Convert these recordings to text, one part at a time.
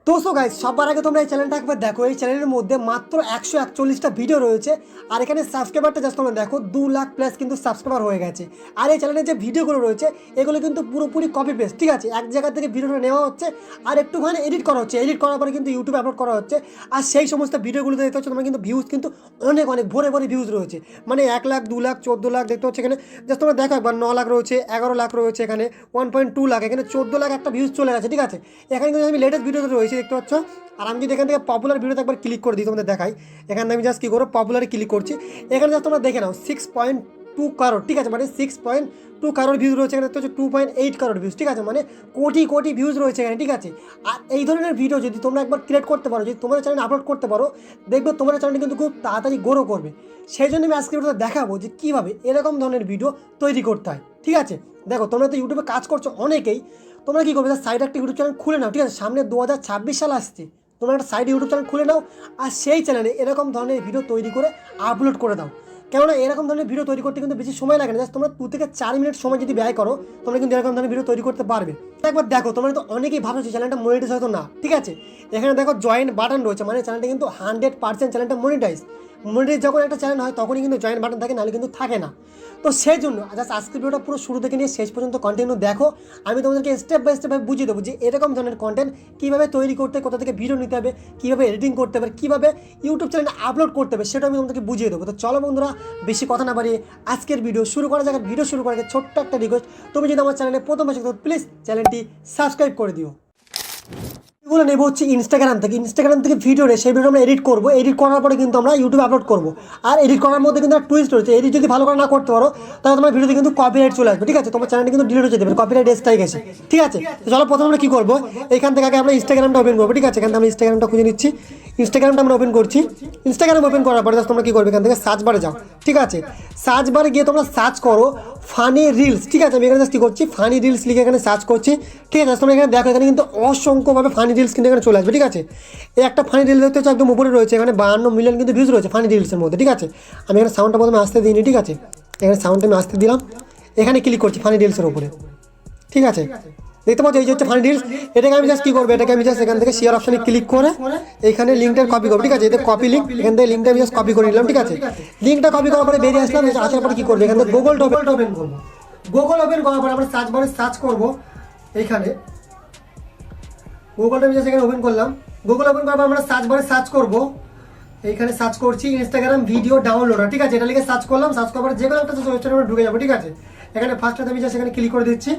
তো so guys সবার আগে তোমরা এই চ্যানেলটা একবার দেখো। এই চ্যানেলের মধ্যে মাত্র 141টা ভিডিও রয়েছে আর এখানে সাবস্ক্রাইবারটা জাস্ট তোমরা দেখো 2 লাখ প্লাস কিন্তু সাবস্ক্রাইবার হয়ে গেছে। আর এই চ্যানেলে যে ভিডিওগুলো রয়েছে এগুলো কিন্তু পুরোপুরি কপি পেস্ট, ঠিক আছে? এক জায়গা থেকে ভিডিওটা নেওয়া হচ্ছে আর একটুখানি এডিট করা হচ্ছে, এডিট করার পরে কিন্তু ইউটিউবে আপলোড করা হচ্ছে। আর সেই সমস্ত ভিডিওগুলোতে দেখতে হচ্ছে তোমরা কিন্তু ভিউজ কিন্তু অনেক অনেক ভরে ভরে ভিউজ রয়েছে, মানে 1 লাখ 2 লাখ 14 লাখ দেখতে হচ্ছে। এখানে জাস্ট তোমরা দেখো একবার 9 লাখ রয়েছে, 11 লাখ রয়েছে, এখানে 1.2 লাখ, এখানে 14 লাখ একটা ভিউজ চলে গেছে, ঠিক আছে? এখানে কিন্তু আমি লেটেস্ট ভিডিওতে রয়েছে দেখতে পাচ্ছ। আর আমি যদি এখান থেকে পপুলার ভিডিওতে একবার ক্লিক করে দিই তোমাদের দেখাই। এখানে আমি জাস্ট কী করবো, পপুলারে ক্লিক করছি। এখানে জাস্ট তোমরা দেখে নাও 6.2 কারোর, ঠিক আছে? মানে 6.2 কারোর ভিউজ রয়েছে, এখানে হচ্ছে 2.8 কারোর ভিউজ, ঠিক আছে? মানে কোটি কোটি ভিউজ রয়েছে এখানে, ঠিক আছে? আর এই ধরনের ভিডিও যদি তোমরা একবার ক্রিয়েট করতে পারো, যদি তোমাদের চ্যানেলে আপলোড করতে পারো, দেখবে তোমাদের চ্যানেলটা কিন্তু খুব তাড়াতাড়ি গ্রো করবে। সেই জন্য আমি আজকে ভিডিওতে দেখাবো যে কীভাবে এরকম ধরনের ভিডিও তৈরি করতে হয়, ঠিক আছে? দেখো তোমরা তো ইউটিউবে কাজ করছো অনেকেই, তোমরা কী করবে, সাইডে একটা ইউটিউব চ্যানেল খুলে নাও, ঠিক আছে? সামনে 2026 সাল আসছে, তোমরা একটা সাইড ইউটিউব চ্যানেল খুলে নাও আর সেই চ্যানেলে এরকম ধরনের ভিডিও তৈরি করে আপলোড করে দাও। কেননা এরকম ধরনের ভিডিও তৈরি করতে কিন্তু বেশি সময় লাগে না, জাস্ট তোমরা 2 থেকে 4 মিনিট সময় যদি ব্যয় করো তোমরা কিন্তু এরকম ধরনের ভিডিও তৈরি করতে পারবে। একবার দেখো, তোমরা তো অনেকেই ভাবছো চ্যানেলটা মনিটাইজ হয়তো না, ঠিক আছে? এখানে দেখো জয়েন বাটন রয়েছে, মানে চ্যানেলটা কিন্তু 100% চ্যানেলটা মনিটাইজ যখন একটা চ্যানেল হয় তখনই কিন্তু জয়েন বাটন থাকে, নাহলে কিন্তু থাকে না। তো সেই জন্য জাস্ট আজকে ভিডিওটা পুরো শুরু থেকে নিয়ে শেষ পর্যন্ত কন্টিনিউ দেখো। আমি তোমাদেরকে স্টেপ বাই স্টেপ বুঝিয়ে দেবো যে এরকম ধরনের কন্টেন্ট কীভাবে তৈরি করতে, কোথা থেকে ভিডিও নিতে হবে, কীভাবে এডিটিং করতে হবে, কীভাবে ইউটিউব চ্যানেলে আপলোড করতে হবে, সেটা আমি তোমাদেরকে বুঝিয়ে দেবো। তো চলো বন্ধুরা, বেশি কথা না বাড়িয়ে আজকের ভিডিও শুরু করা যাক। ভিডিও শুরু করার আগে ছোট্ট একটা রিকোয়েস্ট, তুমি যদি আমার চ্যানেলে প্রথম আসো তো প্লিজ চ্যানেলটি সাবস্ক্রাইব করে দিও। এগুলো নেবো হচ্ছে ইনস্টাগ্রাম থেকে ভিডিও নেই, সেই ভিডিও আমরা এডিট করবো। এডিট করার পরে কিন্তু আমরা ইউটিউবে আপলোড করবো। আর এডিট করার মধ্যে কিন্তু একটা টুইস্ট রয়েছে, এডিট যদি ভালো করে না করতে পারো তাহলে তোমার ভিডিওতে কিন্তু কপিরাইট চলে আসবে, ঠিক আছে? তোমার চ্যানেলটা কিন্তু ডিলিট হয়ে যেতে পারে, কপিরাইট স্ট্রাইক গেছে, ঠিক আছে? তো চলো প্রথমে আমরা কী করবো, এখান থেকে আগে আমরা ইনস্টাগ্রামটা ওপেন করবো, ঠিক আছে? এখান থেকে আমরা ইনস্টাগ্রামটা খুঁজে নিচ্ছি। ইনস্টাগ্রামটা আমরা ওপেন করছি। ইনস্টাগ্রাম ওপেন করার পরে তোমরা কী করবে, এখান থেকে সার্চ বারে যাও, ঠিক আছে? সার্চ বারে গিয়ে তোমরা সার্চ করো ফানি রিলস, ঠিক আছে? আমি এখানে জাস্ট কী করছি, ফানি রিলস লিখে এখানে সার্চ করছি, ঠিক আছে? তোমরা এখানে দেখো, এখানে কিন্তু অসংখ্যভাবে ফানি রিলস কিন্তু এখানে চলে আসবে, ঠিক আছে? এই একটা ফানি রিলস দেখতে হচ্ছে একদম উপরে রয়েছে, এখানে 52 মিলিয়ন কিন্তু ভিউজ রয়েছে ফানি রিলসের মধ্যে, ঠিক আছে? আমি এখানে সাউন্ডটা প্রথমে আসতে দিইনি, ঠিক আছে? এখানে সাউন্ডটা আমি আসতে দিলাম, এখানে ক্লিক করছি ফানি রিলসের উপরে, ঠিক আছে? দেখতে পাচ্ছ এই যে হচ্ছে ফানি রিলস। এটাকে আমি জাস্ট কী করবো, এটাকে আমি জাস্ট এখান থেকে শেয়ার অপশানে ক্লিক করে এখানে লিঙ্কটা কপি করবো, ঠিক আছে? এতে কপি লিঙ্ক, এখান থেকে লিঙ্কটা আমি জাস্ট কপি করে নিলাম, ঠিক আছে? লিঙ্কটা কপি করার পরে বেরিয়ে আসলাম। আসার পরে কী করবো, এখান থেকে গুগলটা ওপেন করবো। গুগল ওপেন করার পরে আমরা সার্চ বারে সার্চ করবো, এইখানে গুগলটা আমি জাস্ট এখানে ওপেন করলাম। গুগল ওপেন করার পর আমরা সার্চ বারে সার্চ করবো, এইখানে সার্চ করছি ইনস্টাগ্রাম ভিডিও ডাউনলোডার, ঠিক আছে? এটা লিখে সার্চ করলাম। সার্চ করার পরে যে কোনো একটা ওয়েবসাইটে আমরা ঢুকে যাবো, ঠিক আছে? এখানে ফার্স্টে আমি জাস্ট এখানে ক্লিক করে দিচ্ছি,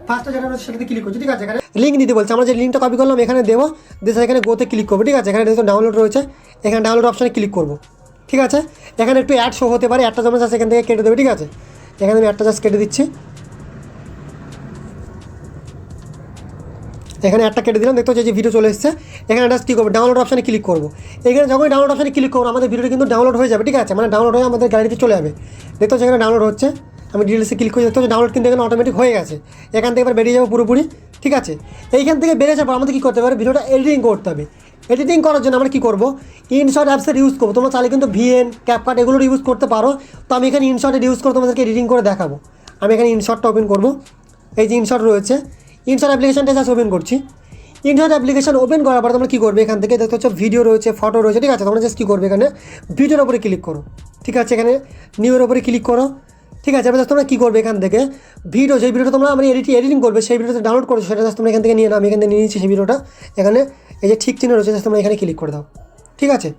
ফার্স্টে যেটা আমরা সেটাতে ক্লিক করছি, ঠিক আছে? এখানে লিঙ্ক দিতে বলছে, আমরা যে লিঙ্কটা কপি করলাম এখানে দেবো, দেশে এখানে গোতে ক্লিক করবো, ঠিক আছে? এখানে দেখো ডাউনলোড রয়েছে, এখানে ডাউনলোড অপশানে ক্লিক করবো, ঠিক আছে? এখানে একটু অ্যাড শো হতে পারে, একটা জমা জাস্ট এখান থেকে কেটে দেবে, ঠিক আছে? এখানে আমি একটা জাস্ট কেটে দিচ্ছি, এখানে একটা কেটে দিলাম। দেখতে হচ্ছে যে ভিডিও চলে এসেছে। এখানে জাস্ট কী করবো, ডাউনলোড অপশানে ক্লিক করবো। এখানে যখনই ডাউনলোড অপশানে ক্লিক করবো আমাদের ভিডিওটা কিন্তু ডাউনলোড হয়ে যাবে, ঠিক আছে? মানে ডাউনলোড হয়ে আমাদের গ্যালারিতে চলে যাবে। দেখতে হচ্ছে এখানে ডাউনলোড হচ্ছে, আমি ডিটেলসে ক্লিক করে দেখতে হচ্ছে ডাউনলোড কিন্তু এখানে অটোমেটিক হয়ে গেছে। এখান থেকে এবার বেরিয়ে যাবো পুরোপুরি, ঠিক আছে? এইখান থেকে বেরিয়ে যাওয়ার পর আমাদের কী করতে হবে, ভিডিওটা এডিটিং করতে হবে। এডিটিং করার জন্য আমরা কী করবো, ইনশট অ্যাপসের ইউজ করবো। তোমরা চাইলে কিন্তু ভিএন, ক্যাপকাট এগুলোর ইউজ করতে পারো। তো আমি এখানে ইনশটের ইউজ করে তোমাদেরকে এডিটিং করে দেখাবো। আমি এখানে ইনশটটা ওপেন করবো, এই যে ইনশট রয়েছে, ইনশট অ্যাপ্লিকেশনটা জাস্ট ওপেন করছি। ইনশট অ্যাপ্লিকেশন ওপেন করার পর তোমরা কী করবে, এখান থেকে দেখতে হচ্ছে ভিডিও রয়েছে, ফটো রয়েছে, ঠিক আছে? তোমরা জাস্ট কী করবে, এখানে ভিডিওর ওপরে ক্লিক করো, ঠিক আছে? এখানে নিউয়ের ওপরে ক্লিক করো, ঠিক আছে? এবার তোমরা কী করবে, এখান থেকে ভিডিও, যেই ভিডিওটা তোমরা আমি এডিটিং করবে সেই ভিডিওটা ডাউনলোড করছো সেটা জাস্ট তোমরা এখান থেকে নিয়ে নাও। আমি এখান থেকে নিয়ে নিচ্ছি সেই ভিডিওটা। এখানে এই যে ঠিক চিহ্ন রয়েছে, জাস্ট তোমরা এখানে ক্লিক করে দাও, ঠিক আছে?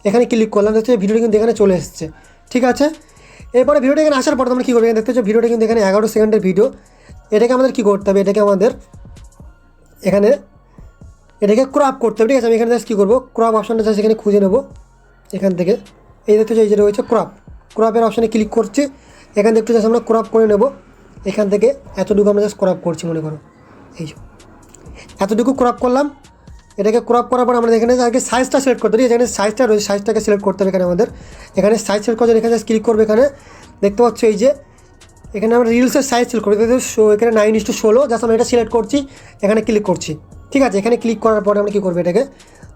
এখানে ক্লিক করলাম, দেখতে ভিডিওটা কিন্তু এখানে চলে এসেছে, ঠিক আছে? এরপরে ভিডিওটা এখানে আসার পর তোমরা কী করবে, দেখতে হচ্ছে ভিডিওটা কিন্তু এখানে 11 সেকেন্ডের ভিডিও। এটাকে আমাদের কী করতে হবে, এটাকে আমাদের এটাকে ক্রপ করতে হবে, ঠিক আছে? আমি এখানে জাস্ট কী করবো, ক্রপ অপশানটা জাস্ট এখানে খুঁজে নেবো। এখান থেকে এই দেখতে এই যে রয়েছে ক্রপের অপশানে ক্লিক করছি। এখান থেকে একটু জাস্ট আমরা ক্রপ করে নেব। এখান থেকে এতটুকু আমরা জাস্ট ক্রপ করছি, মনে করো এই যে এতটুকু ক্রপ করলাম। এটাকে ক্রপ করার পর আমরা এখানে আগে সাইজটা সিলেক্ট করতে হবে, এখানে সাইজটা রয়েছে, সাইজটাকে সিলেক্ট করতে হবে। এখানে আমাদের এখানে সাইজ সিলেক্ট করে এখানে জাস্ট ক্লিক করবে। এখানে দেখতে পাচ্ছ এই যে এখানে আমরা রিলসের সাইজ সিলেক্ট করবো, এখানে 9:16 জাস্ট আমরা এটা সিলেক্ট করছি, এখানে ক্লিক করছি, ঠিক আছে? এখানে ক্লিক করার পরে আমরা কী করবো, এটাকে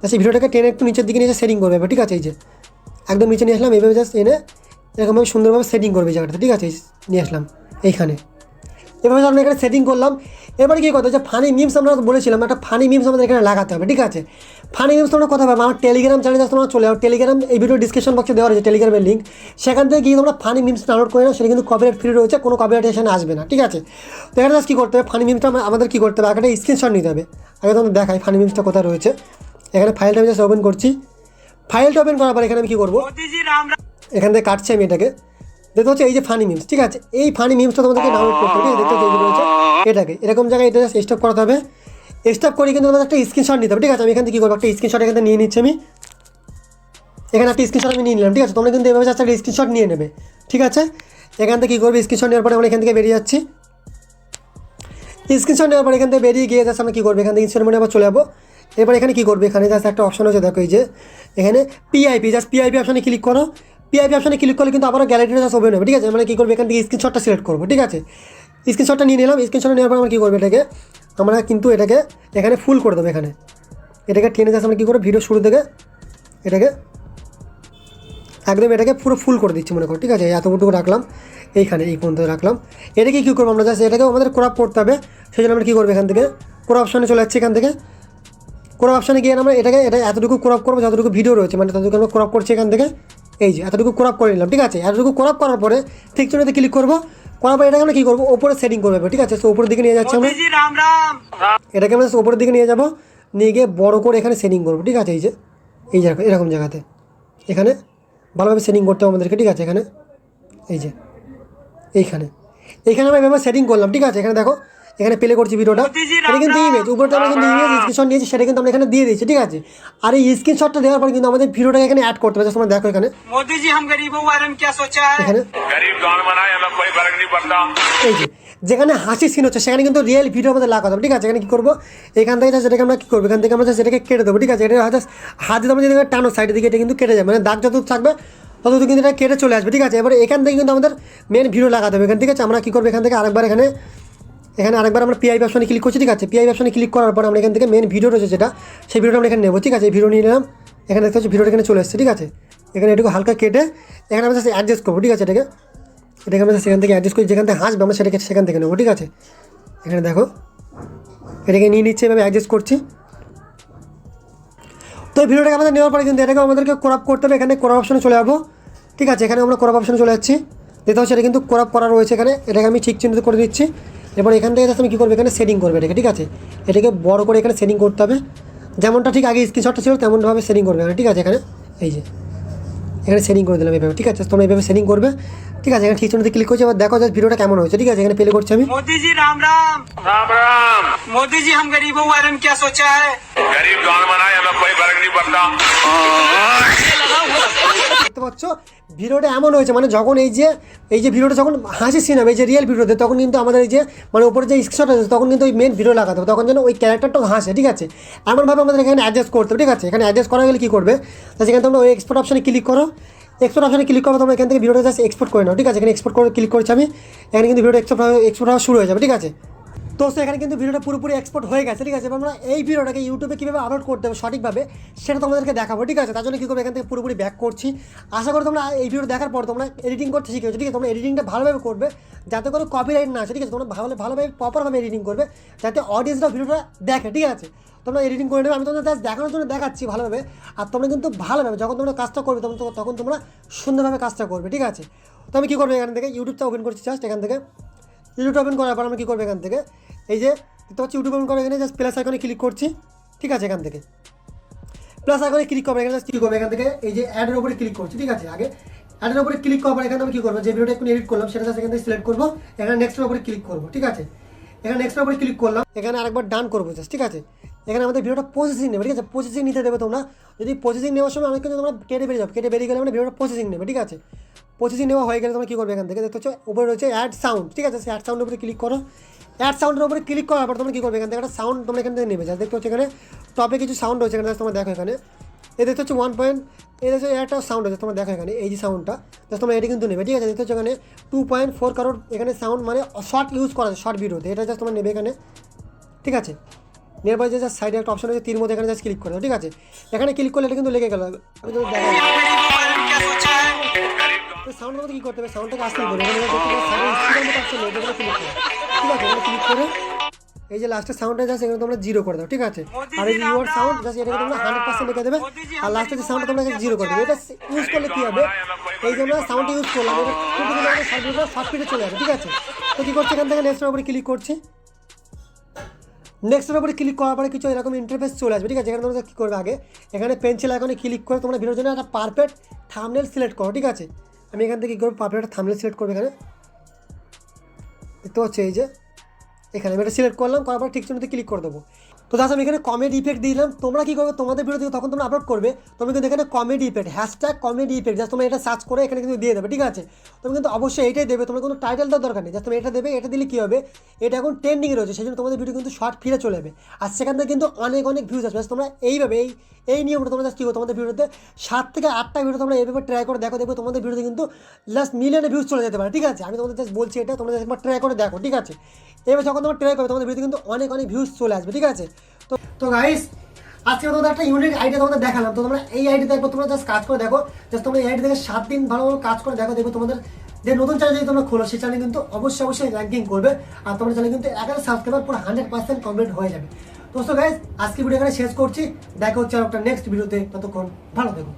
জাস্ট ভিডিওটাকে টেনে একটু নিচের দিকে নিয়ে সেটিং করবে, ঠিক আছে? এই যে একদম নিচে নিয়ে আসলাম, এইভাবে জাস্ট এনে এরকমভাবে সুন্দরভাবে সেটিং করবে এই জায়গাটা, ঠিক আছে? নিয়ে আসলাম এইখানে। এভাবে আমরা এখানে সেটিং করলাম। এবারে কী করতে হচ্ছে ফানি মিমস আমরা বলেছিলাম একটা ফানি মিমস আমাদের এখানে লাগাতে হবে, ঠিক আছে। ফানি মিমস তোমরা কথা পাবে আমার টেলিগ্রাম চ্যানেলে তোমরা চলে যাও, টেলিগ্রাম এই ভিডিও ডিসক্রিপশন বক্সে দেওয়া রয়েছে টেলিগ্রামের লিঙ্ক, সেখান থেকে গিয়ে তোমরা ফানি মিমস ডাউনলোড করে নাও, সেটা কিন্তু কপিরাইট ফ্রি রয়েছে, কোনো কপিরাইট এখানে আসবে না, ঠিক আছে। তো এখানে কী করতে হবে, ফানি মিমসটা আমাদের কী করতে হবে, একটা স্ক্রিনশট নিতে হবে। আগে তোমাদের দেখাই ফানি মিমসটা কোথায় রয়েছে। এখানে ফাইলটা আমি জাস্ট ওপেন করছি। ফাইলটা ওপেন করার পর এখানে আমি কী করবো, এখান থেকে কাটছি আমি এটাকে, দেখতে হচ্ছে এই যে ফানি মিমস, ঠিক আছে। এই ফানি মিমসটা তোমাদেরকে ডাউনলোড করতে হবে, দেখতে হচ্ছে রয়েছে এটাকে এরকম জায়গায় এটা স্টপ করাতে হবে। স্টপ করে কিন্তু তোমাদের একটা স্ক্রিনশট নিতে হবে, ঠিক আছে। আমি এখান থেকে কী করবো, একটা স্ক্রিনশট এখান থেকে নিয়ে নিচ্ছি আমি, এখানে একটা স্ক্রিনশট আমি নিয়ে নিলাম, ঠিক আছে। তোমরা কিন্তু এভাবে একটা স্ক্রিনশট নিয়ে নেবে, ঠিক আছে। এখান থেকে কী করবে, স্ক্রিনশট নেওয়ার পরে আমরা এখান থেকে বেরিয়ে যাচ্ছি। স্ক্রিনশট নেওয়ার পরে এখান থেকে বেরিয়ে গিয়ে জাস্ট আমরা কী করবো, এখান থেকে স্ক্রিনশট মানে আবার চলে যাবো। এবার এখানে কী করবে, এখানে জাস্ট একটা অপশন হচ্ছে, দেখো এই যে এখানে পিআইপি, জাস্ট পিআইপি অপশানে ক্লিক করো। পিআইপি অপশানে ক্লিক করলে কিন্তু আবার গ্যালারিটা জাস্ট ওপেন হবে, ঠিক আছে। মানে কী করবে, এখান থেকে স্ক্রিনশটটা সিলেক্ট করবো, ঠিক আছে। স্ক্রিনশটটা নিয়ে নিলাম। স্ক্রিনশট নেওয়ার পর আমরা কী করবো, এটাকে আমরা কিন্তু এটাকে এখানে ফুল করে দেবো। এটাকে টেনে জাস্ট আমরা কী করবো, ভিডিও শুরু থেকে এটাকে একদম এটাকে পুরো ফুল করে দিচ্ছি মনে করো, ঠিক আছে। এতটুকু রাখলাম, এইখানে এই পর্যন্ত রাখলাম। এটাকে কী করবো আমরা, জাস্ট এটাকেও আমাদের ক্রপ করতে হবে, সেই জন্য আমরা কী করবো, এখান থেকে ক্রপ অপশানে চলে যাচ্ছি। এখান থেকে ক্রপ অপশানে গিয়ে আমরা এটা এতটুকু ক্রপ করবো যতটুকু ভিডিও রয়েছে, মানে ততটুকু আমরা ক্রপ করছি এখান থেকে। এই যে এতটুকু ক্রপ করে নিলাম, ঠিক আছে। এতটুকু ক্রপ করার পরে ঠিক চিহ্নতে ক্লিক করবো, করার পরে এটাকে আমরা কী করবো, ওপরে সেটিং করবে, ঠিক আছে। তো উপরের দিকে নিয়ে যাচ্ছি আমরা, এটাকে আমরা ওপরের দিকে নিয়ে যাবো, নিয়ে গিয়ে বড় করে এখানে সেটিং করবো, ঠিক আছে। এই যে এরকম জায়গাতে এখানে ভালোভাবে সেটিং করতে হবে আমাদেরকে, ঠিক আছে। এখানে এই যে এইখানে আমরা এভাবে সেটিং করলাম, ঠিক আছে। এখানে দেখো এখানে প্লে করছি ভিডিওটা, এটা কিন্তু ইমেজ উপরটা আমরা কিন্তু ইমেজ স্ক্রিনশট নিয়েছি, সেটা কিন্তু আমরা এখানে দিয়ে দিয়েছি, ঠিক আছে। আর এই স্ক্রিনশটটা দেওয়ার পর কিন্তু আমাদের ভিডিওটাকে এখানে অ্যাড করতে হবে। তোমরা দেখো এখানে মোদি জি হাম গরিবों वाले में क्या सोचा है, এখানে গরিব कौन बनाए हमें कोई फर्क नहीं पड़ता, এই যে যেখানে হাসি সিন হচ্ছে সেখানে কিন্তু রিয়েল ভিডিও আমাদের লাগাতে হবে, ঠিক আছে। এখানে কী করবো, এখান থেকে সেটাকে আমরা কী করবো, এখান থেকে আমরা সেটাকে কেটে দেবো, ঠিক আছে। এটা হাত দিয়ে আমরা যদি টানো সাইডের দিকে, এটা কিন্তু কেটে যাবে, মানে দাগ যতটুকু থাকবে ততটুকু কিন্তু এটা কেটে চলে আসবে, ঠিক আছে। এবার এখান থেকে কিন্তু আমাদের মেন ভিডিও লাগাতে হবে, এখান থেকে আমরা কী করবো, এখান থেকে আরেকবার আরেকবার আমরা পিআইপি অপশনে ক্লিক করছি, ঠিক আছে। পিআইপি অপশনে ক্লিক করার পর আমরা এখান থেকে মেন ভিডিও রয়েছে যেটা, সেই ভিডিওটা আমরা এখানে নেবো, ঠিক আছে। এই ভিডিও নিয়ে নিলাম, এখানে দেখতে হচ্ছে ভিডিওটা এখানে চলে এসেছে, ঠিক আছে। এখানে এটুকু হালকা কেটে এখানে আমরা অ্যাডজাস্ট করবো, ঠিক আছে। এটাকে আমরা সেখান থেকে অ্যাডজাস্ট করি, যেখান থেকে হাসবে আমরা সেটাকে সেখান থেকে নেবো, ঠিক আছে। এখানে দেখো এটাকে নিয়ে নিচ্ছে, এভাবে অ্যাডজাস্ট করছি। তো এই ভিডিওটাকে আমাদের নেওয়ার পরে কিন্তু এটাকে আমাদেরকে ক্রপ করতে হবে, এখানে ক্রপ অপশনে চলে যাবো, ঠিক আছে। এখানে আমরা ক্রপ অপশনে চলে যাচ্ছি, দেখতে হচ্ছে এটা কিন্তু ক্রপ করা রয়েছে এখানে, এটাকে আমি ঠিক চিহ্নিত করে দিচ্ছি। এবার এখান থেকে আমি কী করবো, এখানে সেটিং করবে এটাকে, ঠিক আছে। এটাকে বড় করে এখানে সেটিং করতে হবে, যেমনটা ঠিক আগে স্ক্রিনশটটা ছিল তেমনভাবে সেটিং করবে এখানে, ঠিক আছে। এই যে এখানে সেটিং করে দিলাম এইভাবে, ঠিক আছে। তোমরা এইভাবে সেটিং করবে, ঠিক আছে। এখানে ঠিক চিহ্নতে ক্লিক করছি, এবার দেখো যে ভিডিওটা কেমন হয়েছে, ঠিক আছে। এখানে প্লে করছি আমি, মোদি জি রাম রাম রাম রাম, মোদি জি हम गरीबों वाले में क्या सोचा है, गरीब कौन बनाए हमें कोई फर्क नहीं पड़ता। দেখতে পাচ্ছ ভিডিওটা এমন হয়েছে, মানে যখন এই যে ভিডিওটা যখন হাসি সিন হবে, এই যে রিয়েল ভিডিওতে, তখন কিন্তু আমাদের এই যে মানে উপরে যে স্ক্রিনশট আছে তখন কিন্তু ওই মেন ভিডিও লাগাতে হবে, তখন যেন ওই ক্যারেক্টারটাও হাসে, ঠিক আছে। এমনভাবে আমাদের এখানে অ্যাডজাস্ট করতে হবে, ঠিক আছে। এখানে অ্যাডজাস্ট করা গেলে কী করবে, সেখানে তোমরা ওই এক্সপোর্ট অপশানে ক্লিক করো। এক্সপোর্ট অপশানে ক্লিক করবো, তোমরা এখান থেকে ভিডিওটা জাস্ট এক্সপোর্ট করে নাও, ঠিক আছে। এখানে এক্সপোর্ট করে ক্লিক করছি আমি, এখানে কিন্তু ভিডিওটা এক্সপোর্ট হওয়া শুরু হয়ে যাবে, ঠিক আছে। তো এখানে কিন্তু ভিডিওটা পুরোপুরি এক্সপোর্ট হয়ে গেছে, ঠিক আছে। এবার আমরা এই ভিডিওটাকে ইউটিউবে কীভাবে আপলোড করতে হবে সঠিকভাবে সেটা তোমাদেরকে দেখাবো, ঠিক আছে। তার জন্য কী করবে, এখান থেকে পুরোপুরি ব্যাক করছি। আশা করি তোমরা এই ভিডিও দেখার পর তোমরা এডিটিং করতে শিখেছো, ঠিক আছে। তোমরা এডিটিংটা ভালোভাবে করবে, যাতে করে কপিরাইট না আসে, ঠিক আছে। তোমরা ভালোভাবে প্রপারভাবে এডিটিং করবে, যাতে অডিয়েন্সরা ভিডিওটা দেখে, ঠিক আছে। তোমরা এডিটিং করে নেবে, আমি তোমাদের জাস্ট দেখানোর জন্য দেখাচ্ছি ভালোভাবে। আর তোমরা কিন্তু ভালোভাবে যখন তোমরা কাজটা করবে তখন তোমরা সুন্দরভাবে কাজটা করবে, ঠিক আছে। তো আমি কী করবো, এখান থেকে ইউটিউবটা ওপেন করছি, জাস্ট এখান থেকে ইউটিউবটা ওপেন করার পর আমি কী করবো, এখান থেকে এই যে দেখতে হচ্ছে ইউটিউব ওপেন করে এখানে জাস্ট প্লাস আইকনে ক্লিক করছি, ঠিক আছে। এখান থেকে প্লাস আইকনে ক্লিক করবো, এখানে ক্লিক করবো, এখান থেকে এই যে অ্যাডের উপরে ক্লিক করছি, ঠিক আছে। আগে অ্যাডের উপরে ক্লিক করার পর এখানে আমি কী করবো, যে ভিডিওটা একটু এডিট করলাম সেটা জাস্ট এখান থেকে সিলেক্ট করবো, এখানে নেক্সটের উপরে ক্লিক করবো, ঠিক আছে। এখানে নেক্সটের উপরে ক্লিক করলাম, এখানে আরেকবার ডান করবো জাস্ট, ঠিক আছে। এখানে আমাদের ভিডিওটা প্রসেসিং নেবে, ঠিক আছে। প্রসেসিং নিতে দেবে তোমরা, যদি প্রসেসিং নেওয়ার সময় অনেক কিন্তু তোমরা কেটে বেরিয়ে যাও, কেটে বেরিয়ে গেলে মানে ভিডিওটা প্রসেসিং নেবে, ঠিক আছে। প্রসেসিং নেওয়া হয়ে গেলে তোমরা কী করবে, এখান থেকে দেখতে হচ্ছে উপরে রয়েছে অ্যাড সাউন্ড, ঠিক আছে। সেই অ্যাড সাউন্ডের উপরে ক্লিক করো। অ্যাড সাউন্ডের উপরে ক্লিক করার পর তোমরা কী করবে, এখান থেকে একটা সাউন্ড তোমরা এখান থেকে নেবে, যা দেখতে হচ্ছে এখানে টপে কিছু সাউন্ড রয়েছে, এখানে তোমরা দেখো এখানে এই দেখতে হচ্ছে 1 পয়েন্ট, এই দেখছো একটা সাউন্ড আছে, তোমরা দেখো এখানে এই যে সাউন্ডটা জাস্ট তোমরা এটা কিন্তু নেবে, ঠিক আছে। দেখতে হচ্ছে এখানে 2.4 কারোর এখানে সাউন্ড মানে শর্ট ইউজ করা আছে শর্ট ভিডিওতে, এটা জাস্ট তোমরা নেবে এখানে, ঠিক আছে। নেওয়ার পরে জাস্ট সাইডে একটা অপশন আছে তীর মধ্যে, এখানে জাস্ট ক্লিক করে দাও, ঠিক আছে। এখানে ক্লিক করলে এটা কিন্তু লেগে গেল, আমি তো দেখাই সাউন্ড মধ্যে কী করতে হবে, সাউন্ডটাকে আসতে হবে, এখানে সাইডে স্পিকার মতো অপশন রয়েছে, এখানে ক্লিক করো, ঠিক আছে, এখানে ক্লিক করে এই যে লাস্টের সাউন্ডটা জাস্ট এখানে তোমরা 0 করে দাও, ঠিক আছে। আর এই যে ইউর সাউন্ড জাস্ট এটাকে তোমরা 100% রেখে দেবে, আর লাস্টের যে সাউন্ডটা তোমরা এখানে 0 করে দেবে। এটা ইউজ করলে কি হবে, এই জন্য সাউন্ড ইউজ করলাম, এটা খুব ফাস্ট স্পিডে চলে যাবে, ঠিক আছে। তো কী করছে, এখান থেকে নেক্সটের উপরে ক্লিক করছি। নেক্সটের উপরে ক্লিক করার পরে কিছু এরকম ইন্টারফেস চলে আসবে, ঠিক আছে। এখানে তোমরা কী করবে, আগে এখানে পেন্সিল আইকনে ক্লিক করে তোমরা ভিডিওর জন্য একটা পারফেক্ট থাম্বনেল সিলেক্ট করো, ঠিক আছে। আমি এখান থেকে কী করবো, পারফেক্ট থাম্বনেল সিলেক্ট করবো। এখানে তো হচ্ছে এই যে এখানে আমি এটা সিলেক্ট করলাম, করার পর ঠিক চিহ্নতে ক্লিক করে দেবো। তো জাস্ট আমি এখানে কমেডি ইফেক্ট দিলাম। তোমরা কী করবে, তোমাদের ভিডিও থেকে তখন তোমরা আপলোড করবে, তুমি কিন্তু এখানে comedy effect hashtag comedy effect just তোমরা এটা সার্চ করে এখানে কিন্তু দিয়ে দেবে, ঠিক আছে। তুমি কিন্তু অবশ্যই এইটাই দেবে, তোমার কোনো টাইটেল দেওয়ার দরকার নেই, জাস্ট তুমি এটা দেবে। এটা দিলে কী হবে, এটা এখন ট্রেন্ডিংয়ে রয়েছে, সেই জন্য তোমাদের ভিডিও কিন্তু শর্ট ফিরে চলে যাবে, আর সেখান থেকে কিন্তু অনেক অনেক ভিউজ আসবে। তোমরা এইভাবে এই নিয়মটা তোমরা জাস্ট কী করো, তোমাদের ভিডিওতে 7 থেকে 8টা ভিডিও তোমরা এইভাবে ট্রাই করে দেখো, দেখবে তোমাদের ভিডিওতে কিন্তু জাস্ট মিলিয়নে ভিউজ চলে যেতে পারে, ঠিক আছে। আমি তোমাদের জাস্ট বলছি এটা, তোমরা একবার ট্রাই করে দেখো, ঠিক আছে। এবার যখন তোমরা ট্রাই করবে তোমাদের ভিডিওতে কিন্তু অনেক অনেক ভিউজ চলে আসবে, ঠিক আছে। তো গাইস, আজকে তোমাদের একটা ইউনিক আইডিয়া তোমাদের দেখালাম। তো তোমরা এই আইডিয়াতে একবার তোমরা জাস্ট কাজ করে দেখো, জাস্ট তোমরা এই আইডিয়া থেকে 7 দিন ভালোভাবে কাজ করে দেখো, দেখো তোমাদের যে নতুন চ্যানেল যদি তোমরা খোলো, সেই চ্যানেল কিন্তু অবশ্যই র্যাঙ্কিং করবে, আর তোমার চ্যানেল কিন্তু 11 সাবস্ক্রাইবার পুরো 100% কমপ্লিট হয়ে যাবে। তো গাইস, আজকে ভিডিও এখানে শেষ করছি, দেখা হচ্ছে আর একটা নেক্সট ভিডিওতে, ততক্ষণ ভালো থেকো।